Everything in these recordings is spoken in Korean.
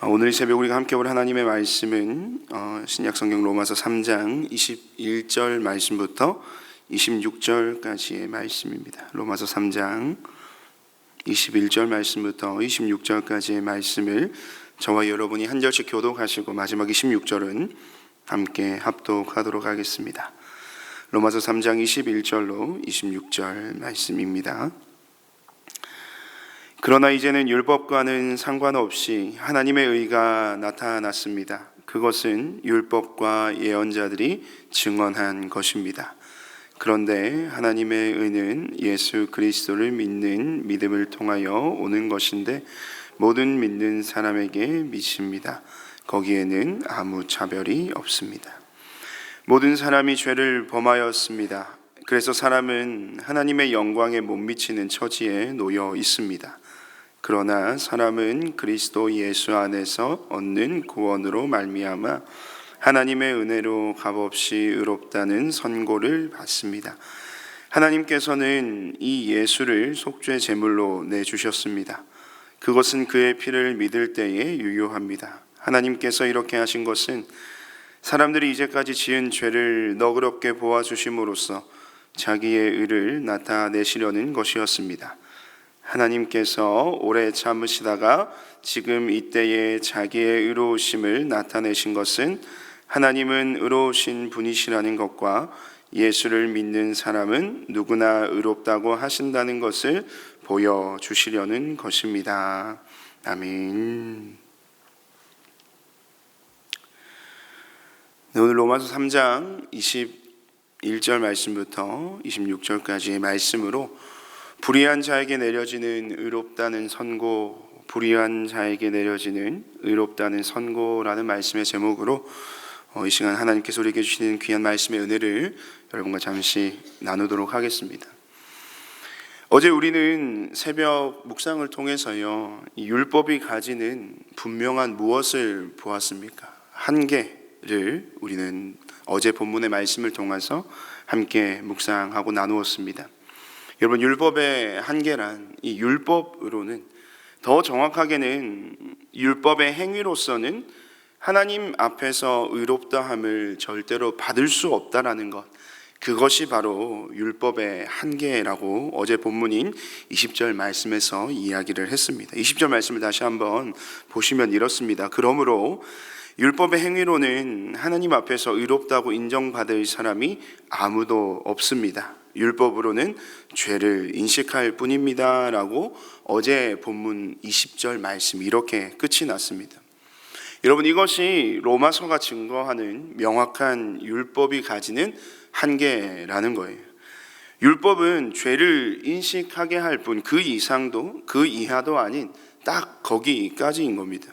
오늘 이 새벽 우리가 함께 볼 하나님의 말씀은 신약성경 로마서 3장 21절 말씀부터 26절까지의 말씀입니다. 로마서 3장 21절 말씀부터 26절까지의 말씀을 저와 여러분이 한 절씩 교독하시고 마지막 26절은 함께 합독하도록 하겠습니다. 로마서 3장 21절로 26절 말씀입니다. 그러나 이제는 율법과는 상관없이 하나님의 의가 나타났습니다. 그것은 율법과 예언자들이 증언한 것입니다. 그런데 하나님의 의는 예수 그리스도를 믿는 믿음을 통하여 오는 것인데 모든 믿는 사람에게 미칩니다. 거기에는 아무 차별이 없습니다. 모든 사람이 죄를 범하였습니다. 그래서 사람은 하나님의 영광에 못 미치는 처지에 놓여 있습니다. 그러나 사람은 그리스도 예수 안에서 얻는 구원으로 말미암아 하나님의 은혜로 값없이 의롭다는 선고를 받습니다. 하나님께서는 이 예수를 속죄 제물로 내주셨습니다. 그것은 그의 피를 믿을 때에 유효합니다. 하나님께서 이렇게 하신 것은 사람들이 이제까지 지은 죄를 너그럽게 보아주심으로써 자기의 의를 나타내시려는 것이었습니다. 하나님께서 오래 참으시다가 지금 이때에 자기의 의로우심을 나타내신 것은 하나님은 의로우신 분이시라는 것과 예수를 믿는 사람은 누구나 의롭다고 하신다는 것을 보여주시려는 것입니다. 아멘. 오늘 로마서 3장 21절 말씀부터 26절까지의 말씀으로 불의한 자에게 내려지는 의롭다는 선고, 불의한 자에게 내려지는 의롭다는 선고라는 말씀의 제목으로 이 시간 하나님께서 우리에게 주시는 귀한 말씀의 은혜를 여러분과 잠시 나누도록 하겠습니다. 어제 우리는 새벽 묵상을 통해서요, 이 율법이 가지는 분명한 무엇을 보았습니까? 한계를 우리는 어제 본문의 말씀을 통해서 함께 묵상하고 나누었습니다. 여러분, 율법의 한계란, 이 율법으로는 더 정확하게는 율법의 행위로서는 하나님 앞에서 의롭다함을 절대로 받을 수 없다라는 것, 그것이 바로 율법의 한계라고 어제 본문인 20절 말씀에서 이야기를 했습니다. 20절 말씀을 다시 한번 보시면 이렇습니다. 그러므로 율법의 행위로는 하나님 앞에서 의롭다고 인정받을 사람이 아무도 없습니다. 율법으로는 죄를 인식할 뿐입니다 라고 어제 본문 20절 말씀 이렇게 끝이 났습니다. 여러분, 이것이 로마서가 증거하는 명확한 율법이 가지는 한계라는 거예요. 율법은 죄를 인식하게 할 뿐 그 이상도 그 이하도 아닌 딱 거기까지인 겁니다.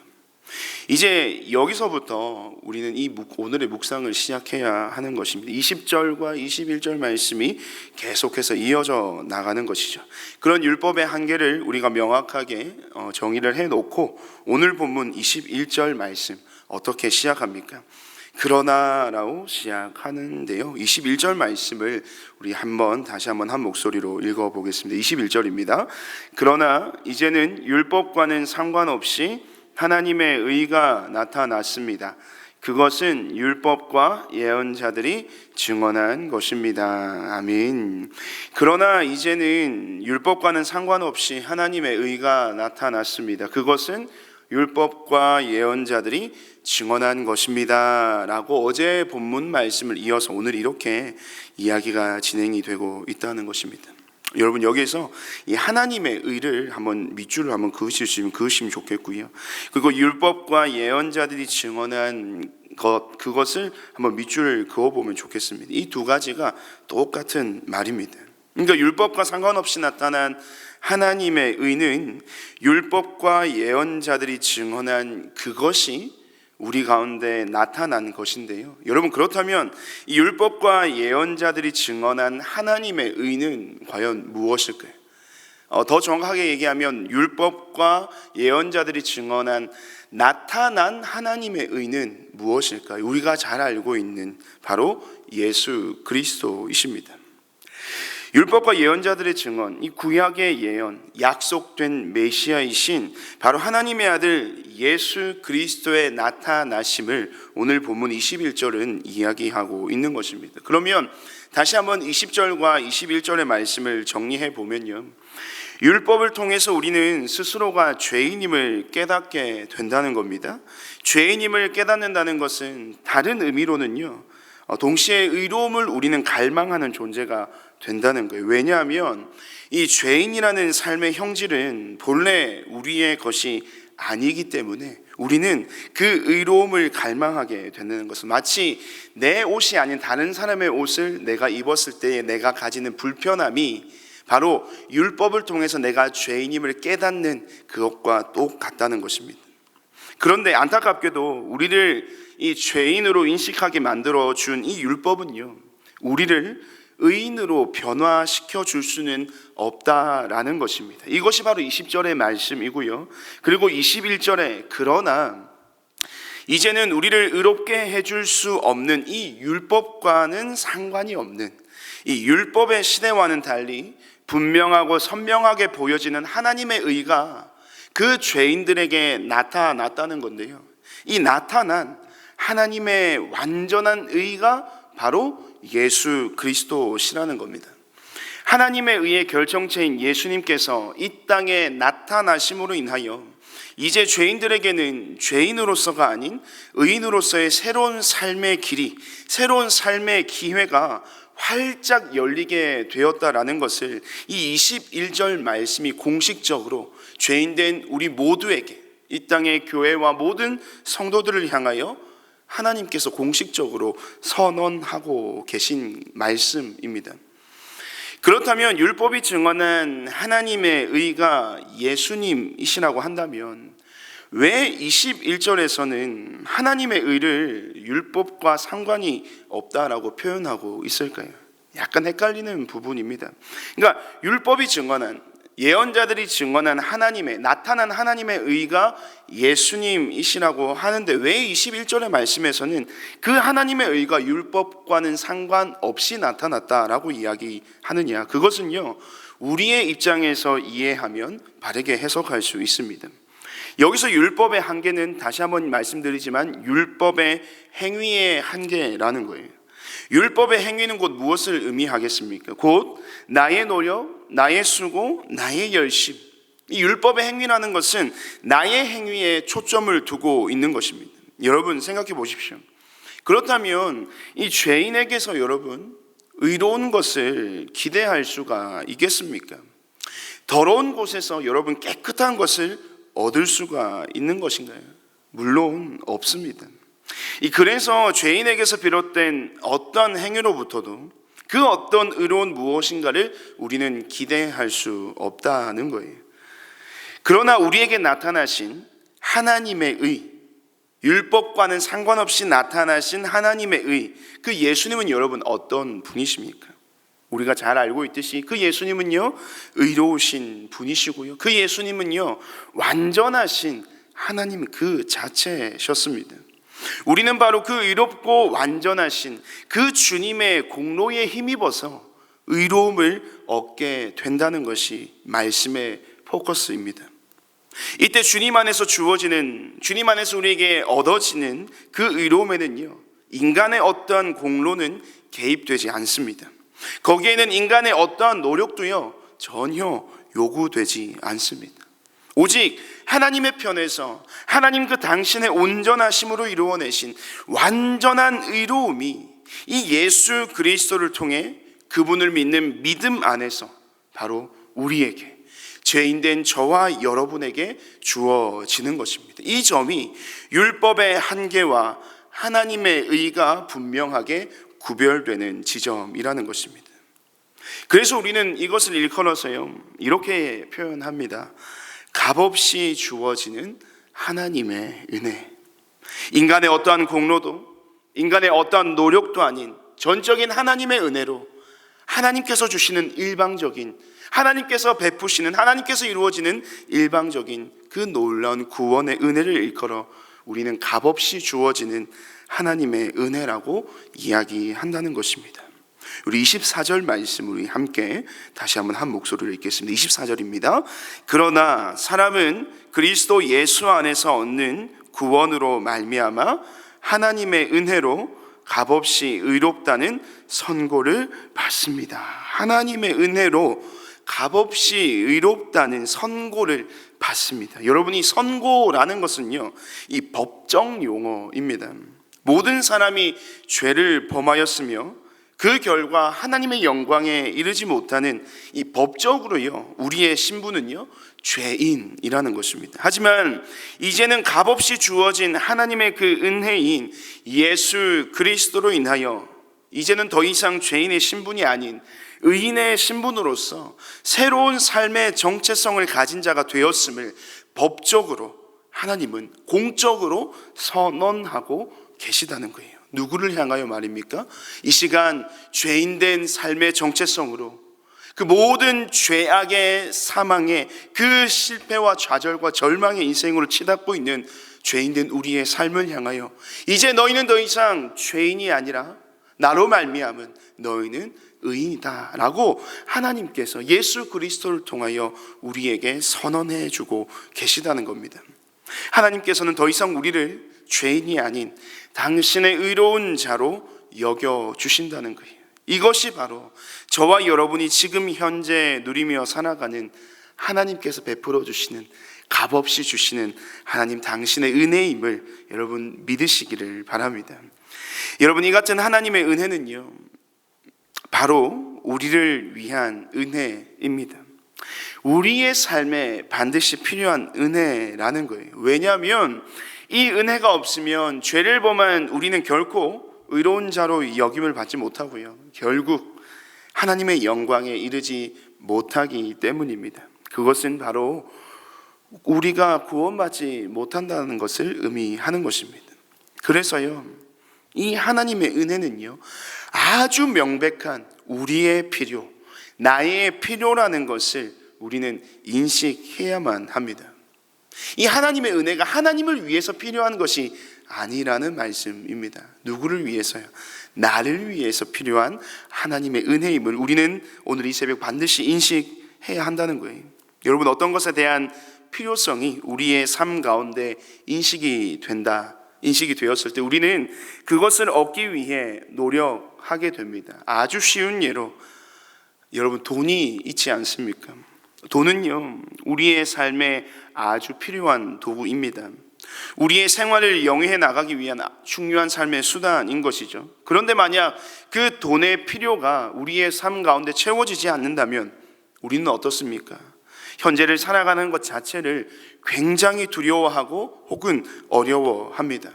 이제 여기서부터 우리는 이 오늘의 묵상을 시작해야 하는 것입니다. 20절과 21절 말씀이 계속해서 이어져 나가는 것이죠. 그런 율법의 한계를 우리가 명확하게 정의를 해놓고 오늘 본문 21절 말씀 어떻게 시작합니까? 그러나라고 시작하는데요, 21절 말씀을 우리 다시 한번 한 목소리로 읽어보겠습니다. 21절입니다. 그러나 이제는 율법과는 상관없이 하나님의 의가 나타났습니다. 그것은 율법과 예언자들이 증언한 것입니다. 아멘. 그러나 이제는 율법과는 상관없이 하나님의 의가 나타났습니다. 그것은 율법과 예언자들이 증언한 것입니다 라고 어제 본문 말씀을 이어서 오늘 이렇게 이야기가 진행이 되고 있다는 것입니다. 여러분, 여기에서 이 하나님의 의를 밑줄을 그으시면 좋겠고요. 그리고 율법과 예언자들이 증언한 그것을 한번 밑줄을 그어보면 좋겠습니다. 이 두 가지가 똑같은 말입니다. 그러니까 율법과 상관없이 나타난 하나님의 의는 율법과 예언자들이 증언한 그것이 우리 가운데 나타난 것인데요. 여러분, 그렇다면 이 율법과 예언자들이 증언한 하나님의 의는 과연 무엇일까요? 더 정확하게 얘기하면 율법과 예언자들이 증언한 나타난 하나님의 의는 무엇일까요? 우리가 잘 알고 있는 바로 예수 그리스도이십니다. 율법과 예언자들의 증언, 이 구약의 예언, 약속된 메시아이신 바로 하나님의 아들 예수 그리스도의 나타나심을 오늘 본문 21절은 이야기하고 있는 것입니다. 그러면 다시 한번 20절과 21절의 말씀을 정리해 보면요, 율법을 통해서 우리는 스스로가 죄인임을 깨닫게 된다는 겁니다. 죄인임을 깨닫는다는 것은 다른 의미로는요, 동시에 의로움을 우리는 갈망하는 존재가 된다는 거예요. 왜냐하면 이 죄인이라는 삶의 형질은 본래 우리의 것이 아니기 때문에 우리는 그 의로움을 갈망하게 되는 것은, 마치 내 옷이 아닌 다른 사람의 옷을 내가 입었을 때에 내가 가지는 불편함이 바로 율법을 통해서 내가 죄인임을 깨닫는 그것과 똑같다는 것입니다. 그런데 안타깝게도 우리를 이 죄인으로 인식하게 만들어 준 이 율법은요, 우리를 의인으로 변화시켜 줄 수는 없다라는 것입니다. 이것이 바로 20절의 말씀이고요. 그리고 21절에 그러나 이제는 우리를 의롭게 해줄 수 없는 이 율법과는 상관이 없는 이 율법의 시대와는 달리 분명하고 선명하게 보여지는 하나님의 의가 그 죄인들에게 나타났다는 건데요, 이 나타난 하나님의 완전한 의가 바로 예수 그리스도시라는 겁니다. 하나님의 의의 결정체인 예수님께서 이 땅에 나타나심으로 인하여 이제 죄인들에게는 죄인으로서가 아닌 의인으로서의 새로운 삶의 길이, 새로운 삶의 기회가 활짝 열리게 되었다라는 것을 이 21절 말씀이 공식적으로 죄인된 우리 모두에게, 이 땅의 교회와 모든 성도들을 향하여 하나님께서 공식적으로 선언하고 계신 말씀입니다. 그렇다면 율법이 증언한 하나님의 의가 예수님이시라고 한다면 왜 21절에서는 하나님의 의를 율법과 상관이 없다라고 표현하고 있을까요? 약간 헷갈리는 부분입니다. 그러니까 율법이 증언한, 예언자들이 증언한 하나님의, 나타난 하나님의 의가 예수님이시라고 하는데 왜 21절의 말씀에서는 그 하나님의 의가 율법과는 상관없이 나타났다라고 이야기하느냐? 그것은요, 우리의 입장에서 이해하면 바르게 해석할 수 있습니다. 여기서 율법의 한계는 다시 한번 말씀드리지만 율법의 행위의 한계라는 거예요. 율법의 행위는 곧 무엇을 의미하겠습니까? 곧 나의 노력, 나의 수고, 나의 열심. 이 율법의 행위라는 것은 나의 행위에 초점을 두고 있는 것입니다. 여러분 생각해 보십시오. 그렇다면 이 죄인에게서 여러분 의로운 것을 기대할 수가 있겠습니까? 더러운 곳에서 여러분 깨끗한 것을 얻을 수가 있는 것인가요? 물론 없습니다. 그래서 죄인에게서 비롯된 어떤 행위로부터도 그 어떤 의로운 무엇인가를 우리는 기대할 수 없다는 거예요. 그러나 우리에게 나타나신 하나님의 의, 율법과는 상관없이 나타나신 하나님의 의, 그 예수님은 여러분 어떤 분이십니까? 우리가 잘 알고 있듯이 그 예수님은요, 의로우신 분이시고요, 그 예수님은요, 완전하신 하나님 그 자체셨습니다. 우리는 바로 그 의롭고 완전하신 그 주님의 공로에 힘입어서 의로움을 얻게 된다는 것이 말씀의 포커스입니다. 이때 주님 안에서 주어지는, 주님 안에서 우리에게 얻어지는 그 의로움에는요, 인간의 어떠한 공로는 개입되지 않습니다. 거기에는 인간의 어떠한 노력도요, 전혀 요구되지 않습니다. 오직 하나님의 편에서 하나님 그 당신의 온전하심으로 이루어내신 완전한 의로움이 이 예수 그리스도를 통해 그분을 믿는 믿음 안에서 바로 우리에게, 죄인된 저와 여러분에게 주어지는 것입니다. 이 점이 율법의 한계와 하나님의 의가 분명하게 구별되는 지점이라는 것입니다. 그래서 우리는 이것을 일컬어서요, 이렇게 표현합니다. 값없이 주어지는 하나님의 은혜. 인간의 어떠한 공로도, 인간의 어떠한 노력도 아닌 전적인 하나님의 은혜로 하나님께서 주시는 일방적인, 하나님께서 베푸시는, 하나님께서 이루어지는 일방적인 그 놀라운 구원의 은혜를 일컬어 우리는 값없이 주어지는 하나님의 은혜라고 이야기한다는 것입니다. 우리 24절 말씀 우리 함께 다시 한번 한 목소리로 읽겠습니다. 24절입니다. 그러나 사람은 그리스도 예수 안에서 얻는 구원으로 말미암아 하나님의 은혜로 값없이 의롭다는 선고를 받습니다. 하나님의 은혜로 값없이 의롭다는 선고를 받습니다. 여러분이 선고라는 것은요, 이 법정 용어입니다. 모든 사람이 죄를 범하였으며 그 결과 하나님의 영광에 이르지 못하는 이 법적으로요, 우리의 신분은요, 죄인이라는 것입니다. 하지만 이제는 값없이 주어진 하나님의 그 은혜인 예수 그리스도로 인하여 이제는 더 이상 죄인의 신분이 아닌 의인의 신분으로서 새로운 삶의 정체성을 가진 자가 되었음을 법적으로 하나님은 공적으로 선언하고 계시다는 거예요. 누구를 향하여 말입니까? 이 시간 죄인된 삶의 정체성으로 그 모든 죄악의 사망의 그 실패와 좌절과 절망의 인생으로 치닫고 있는 죄인된 우리의 삶을 향하여 이제 너희는 더 이상 죄인이 아니라 나로 말미암은 너희는 의인이다 라고 하나님께서 예수 그리스도를 통하여 우리에게 선언해 주고 계시다는 겁니다. 하나님께서는 더 이상 우리를 죄인이 아닌 당신의 의로운 자로 여겨주신다는 거예요. 이것이 바로 저와 여러분이 지금 현재 누리며 살아가는 하나님께서 베풀어 주시는 값없이 주시는 하나님 당신의 은혜임을 여러분 믿으시기를 바랍니다. 여러분, 이 같은 하나님의 은혜는요, 바로 우리를 위한 은혜입니다. 우리의 삶에 반드시 필요한 은혜라는 거예요. 왜냐하면 이 은혜가 없으면 죄를 범한 우리는 결코 의로운 자로 여김을 받지 못하고요, 결국 하나님의 영광에 이르지 못하기 때문입니다. 그것은 바로 우리가 구원받지 못한다는 것을 의미하는 것입니다. 그래서요, 이 하나님의 은혜는요, 아주 명백한 우리의 필요, 나의 필요라는 것을 우리는 인식해야만 합니다. 이 하나님의 은혜가 하나님을 위해서 필요한 것이 아니라는 말씀입니다. 누구를 위해서요? 나를 위해서 필요한 하나님의 은혜임을 우리는 오늘 이 새벽 반드시 인식해야 한다는 거예요. 여러분, 어떤 것에 대한 필요성이 우리의 삶 가운데 인식이 되었을 때 우리는 그것을 얻기 위해 노력하게 됩니다. 아주 쉬운 예로 여러분, 돈이 있지 않습니까? 돈은요, 우리의 삶에 아주 필요한 도구입니다. 우리의 생활을 영위해 나가기 위한 중요한 삶의 수단인 것이죠. 그런데 만약 그 돈의 필요가 우리의 삶 가운데 채워지지 않는다면 우리는 어떻습니까? 현재를 살아가는 것 자체를 굉장히 두려워하고 혹은 어려워합니다.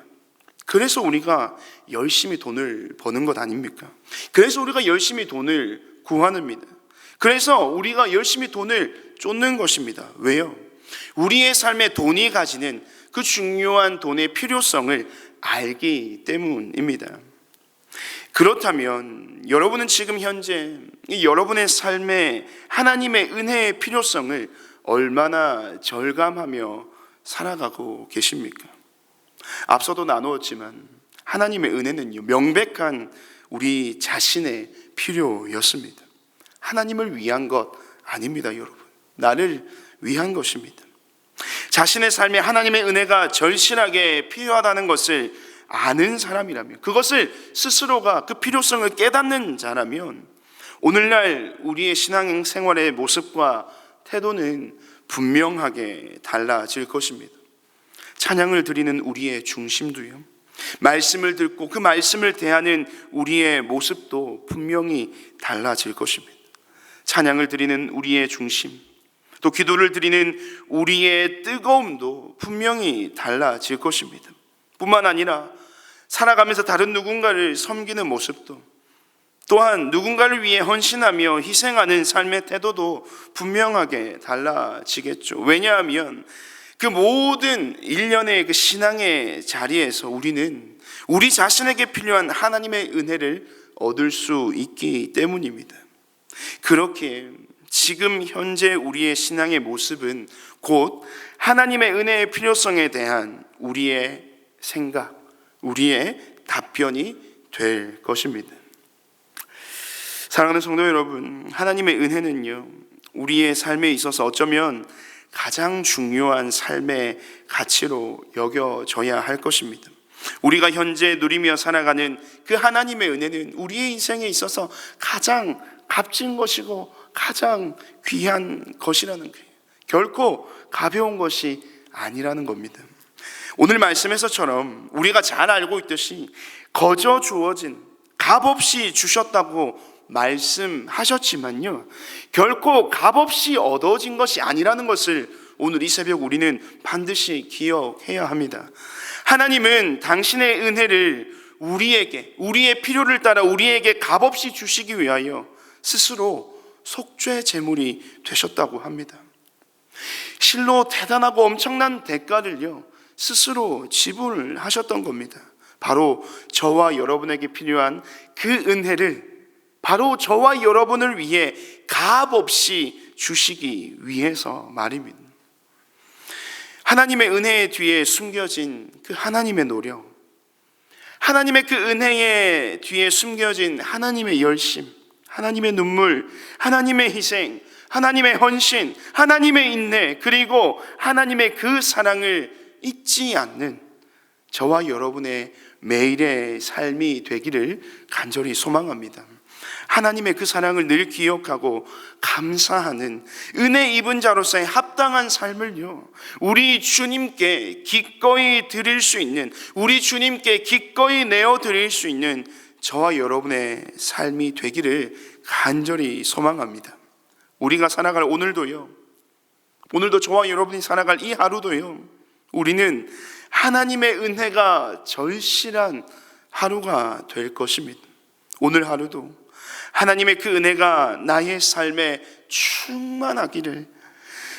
그래서 우리가 열심히 돈을 버는 것 아닙니까? 그래서 우리가 열심히 돈을 구하는입니다. 그래서 우리가 열심히 돈을 쫓는 것입니다. 왜요? 우리의 삶에 돈이 가지는 그 중요한 돈의 필요성을 알기 때문입니다. 그렇다면 여러분은 지금 현재 여러분의 삶에 하나님의 은혜의 필요성을 얼마나 절감하며 살아가고 계십니까? 앞서도 나누었지만 하나님의 은혜는요, 명백한 우리 자신의 필요였습니다. 하나님을 위한 것 아닙니다, 여러분. 나를 위한 것입니다. 자신의 삶에 하나님의 은혜가 절실하게 필요하다는 것을 아는 사람이라면, 그것을 스스로가 그 필요성을 깨닫는 자라면 오늘날 우리의 신앙생활의 모습과 태도는 분명하게 달라질 것입니다. 찬양을 드리는 우리의 중심도요, 말씀을 듣고 그 말씀을 대하는 우리의 모습도 분명히 달라질 것입니다. 찬양을 드리는 우리의 중심, 또 기도를 드리는 우리의 뜨거움도 분명히 달라질 것입니다. 뿐만 아니라 살아가면서 다른 누군가를 섬기는 모습도, 또한 누군가를 위해 헌신하며 희생하는 삶의 태도도 분명하게 달라지겠죠. 왜냐하면 그 모든 일련의 그 신앙의 자리에서 우리는 우리 자신에게 필요한 하나님의 은혜를 얻을 수 있기 때문입니다. 그렇게 지금 현재 우리의 신앙의 모습은 곧 하나님의 은혜의 필요성에 대한 우리의 생각, 우리의 답변이 될 것입니다. 사랑하는 성도 여러분, 하나님의 은혜는요, 우리의 삶에 있어서 어쩌면 가장 중요한 삶의 가치로 여겨져야 할 것입니다. 우리가 현재 누리며 살아가는 그 하나님의 은혜는 우리의 인생에 있어서 가장 값진 것이고 가장 귀한 것이라는 거예요. 결코 가벼운 것이 아니라는 겁니다. 오늘 말씀에서처럼 우리가 잘 알고 있듯이 거저 주어진, 값없이 주셨다고 말씀하셨지만요, 결코 값없이 얻어진 것이 아니라는 것을 오늘 이 새벽 우리는 반드시 기억해야 합니다. 하나님은 당신의 은혜를 우리에게, 우리의 필요를 따라 우리에게 값없이 주시기 위하여 스스로 속죄 제물이 되셨다고 합니다. 실로 대단하고 엄청난 대가를요, 스스로 지불하셨던 겁니다. 바로 저와 여러분에게 필요한 그 은혜를 바로 저와 여러분을 위해 값없이 주시기 위해서 말입니다. 하나님의 은혜 뒤에 숨겨진 그 하나님의 노력, 하나님의 그 은혜의 뒤에 숨겨진 하나님의 열심, 하나님의 눈물, 하나님의 희생, 하나님의 헌신, 하나님의 인내, 그리고 하나님의 그 사랑을 잊지 않는 저와 여러분의 매일의 삶이 되기를 간절히 소망합니다. 하나님의 그 사랑을 늘 기억하고 감사하는 은혜 입은 자로서의 합당한 삶을요, 우리 주님께 기꺼이 드릴 수 있는, 우리 주님께 기꺼이 내어 드릴 수 있는 저와 여러분의 삶이 되기를 간절히 소망합니다. 우리가 살아갈 오늘도요, 오늘도 저와 여러분이 살아갈 이 하루도요, 우리는 하나님의 은혜가 절실한 하루가 될 것입니다. 오늘 하루도 하나님의 그 은혜가 나의 삶에 충만하기를,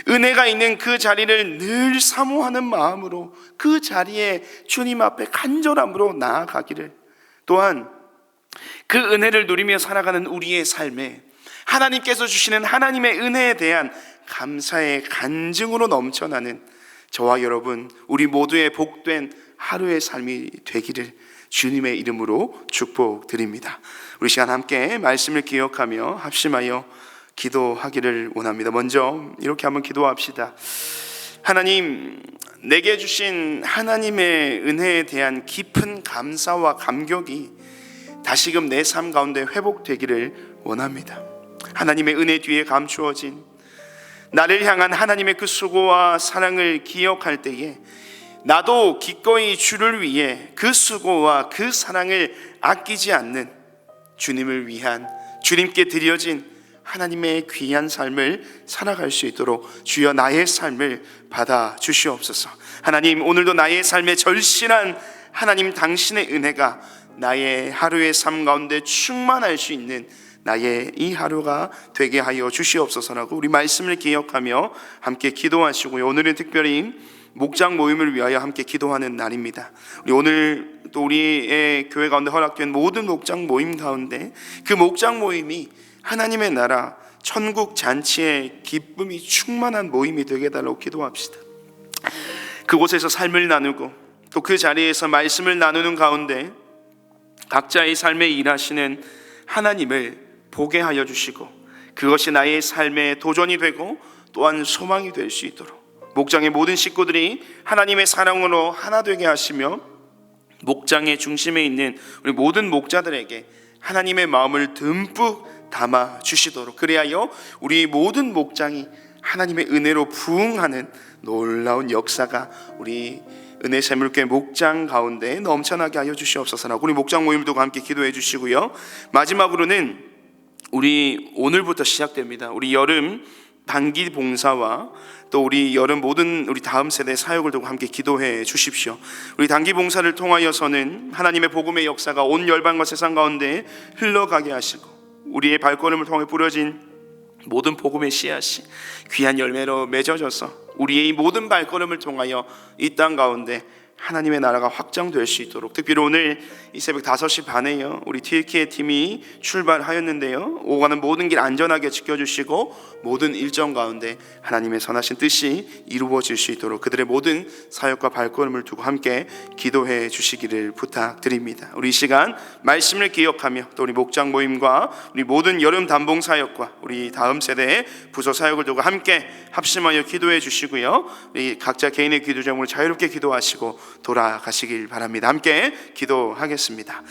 은혜가 있는 그 자리를 늘 사모하는 마음으로 그 자리에 주님 앞에 간절함으로 나아가기를, 또한 그 은혜를 누리며 살아가는 우리의 삶에 하나님께서 주시는 하나님의 은혜에 대한 감사의 간증으로 넘쳐나는 저와 여러분, 우리 모두의 복된 하루의 삶이 되기를 주님의 이름으로 축복드립니다. 우리 시간 함께 말씀을 기억하며 합심하여 기도하기를 원합니다. 먼저 이렇게 한번 기도합시다. 하나님, 내게 주신 하나님의 은혜에 대한 깊은 감사와 감격이 다시금 내 삶 가운데 회복되기를 원합니다. 하나님의 은혜 뒤에 감추어진 나를 향한 하나님의 그 수고와 사랑을 기억할 때에 나도 기꺼이 주를 위해 그 수고와 그 사랑을 아끼지 않는 주님을 위한, 주님께 드려진 하나님의 귀한 삶을 살아갈 수 있도록 주여 나의 삶을 받아 주시옵소서. 하나님, 오늘도 나의 삶에 절실한 하나님 당신의 은혜가 나의 하루의 삶 가운데 충만할 수 있는 나의 이 하루가 되게 하여 주시옵소서라고 우리 말씀을 기억하며 함께 기도하시고요. 오늘은 특별히 목장 모임을 위하여 함께 기도하는 날입니다. 우리 오늘 또 우리의 교회 가운데 허락된 모든 목장 모임 가운데 그 목장 모임이 하나님의 나라 천국 잔치의 기쁨이 충만한 모임이 되게 해달라고 기도합시다. 그곳에서 삶을 나누고 또 그 자리에서 말씀을 나누는 가운데 각자의 삶에 일하시는 하나님을 보게 하여 주시고 그것이 나의 삶의 도전이 되고 또한 소망이 될 수 있도록 목장의 모든 식구들이 하나님의 사랑으로 하나 되게 하시며 목장의 중심에 있는 우리 모든 목자들에게 하나님의 마음을 듬뿍 담아 주시도록, 그리하여 우리 모든 목장이 하나님의 은혜로 부응하는 놀라운 역사가 우리 은혜샘물교회 목장 가운데 넘쳐나게 하여 주시옵소서라고 우리 목장 모임도 함께 기도해 주시고요. 마지막으로는 우리 오늘부터 시작됩니다. 우리 여름 단기 봉사와 또 우리 여름 모든 우리 다음 세대 사역을 두고 함께 기도해 주십시오. 우리 단기 봉사를 통하여서는 하나님의 복음의 역사가 온 열방과 세상 가운데 흘러가게 하시고 우리의 발걸음을 통해 뿌려진 모든 복음의 씨앗이 귀한 열매로 맺어져서 우리의 이 모든 발걸음을 통하여 이 땅 가운데 하나님의 나라가 확장될 수 있도록, 특별히 오늘 이 새벽 5시 반에요 우리 TK 팀이 출발하였는데요, 오가는 모든 길 안전하게 지켜주시고 모든 일정 가운데 하나님의 선하신 뜻이 이루어질 수 있도록 그들의 모든 사역과 발걸음을 두고 함께 기도해 주시기를 부탁드립니다. 우리 이 시간 말씀을 기억하며 또 우리 목장 모임과 우리 모든 여름 단봉 사역과 우리 다음 세대의 부서 사역을 두고 함께 합심하여 기도해 주시고요, 우리 각자 개인의 기도 제목을 자유롭게 기도하시고 돌아가시길 바랍니다. 함께 기도하겠습니다.